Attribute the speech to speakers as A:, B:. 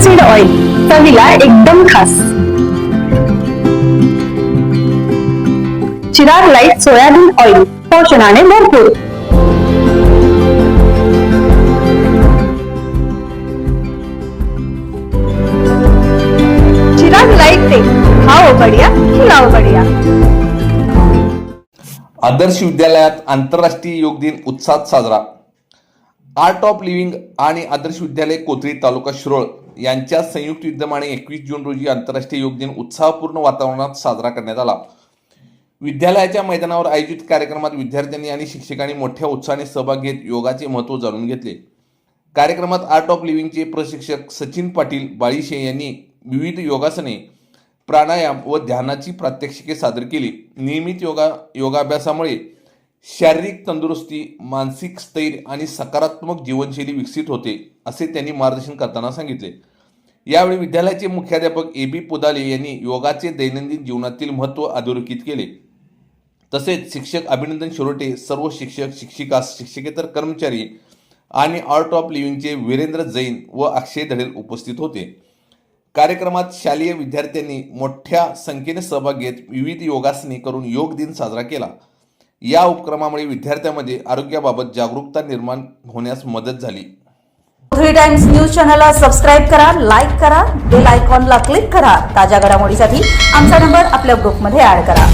A: Seed oil, चवीला एकदम खास. चिराग लाईट सोयाबीन ऑइल, पोषणाने भरपूर. चिराग लाईट तेल, खाओ बढिया, खिलाओ बढिया.
B: आदर्श विद्यालयात आंतरराष्ट्रीय योग दिन उत्साहात साजरा. आर्ट ऑफ लिव्हिंग आणि आदर्श विद्यालय कोथळी तालुका शिरोळ यांच्या संयुक्त विद्यमाने 21 जून रोजी आंतरराष्ट्रीय योग दिन उत्साहपूर्ण वातावरणात साजरा करण्यात आला. विद्यालयाच्या मैदानावर आयोजित कार्यक्रमात विद्यार्थ्यांनी आणि शिक्षकांनी मोठ्या उत्साहाने सहभाग घेत योगाचे महत्त्व जाणून घेतले. कार्यक्रमात आर्ट ऑफ लिव्हिंगचे प्रशिक्षक सचिन पाटील बाळीशे यांनी विविध योगासने, प्राणायाम व ध्यानाची प्रात्यक्षिके सादर केली. नियमित योगाभ्यासामुळे शारीरिक तंदुरुस्ती, मानसिक स्थैर्य आणि सकारात्मक जीवनशैली विकसित होते, असे त्यांनी मार्गदर्शन करताना सांगितले. यावेळी विद्यालयाचे मुख्याध्यापक ए.बी. पुदाले यांनी योगाचे दैनंदिन जीवनातील महत्त्व अधोरेखित केले. तसेच शिक्षक अभिनंदन शिरोटे, सर्व शिक्षक, शिक्षिका, शिक्षकेतर कर्मचारी आणि आर्ट ऑफ लिव्हिंगचे वीरेंद्र जैन व अक्षय धडेल उपस्थित होते. कार्यक्रमात शालेय विद्यार्थ्यांनी मोठ्या संख्येने सहभाग घेत विविध योगासने करून योग दिन साजरा केला. या उपक्रमामुळे विद्यार्थ्यांमध्ये आरोग्याबाबत जागरूकता निर्माण होण्यास मदत झाली.
C: कोथळी टाइम्स न्यूज चॅनलला सबस्क्राईब करा, लाईक करा, बेल आयकॉनला क्लिक करा. ताज्या घडामोडीसाठी आमचा नंबर आपल्या ग्रुपमध्ये ऍड करा.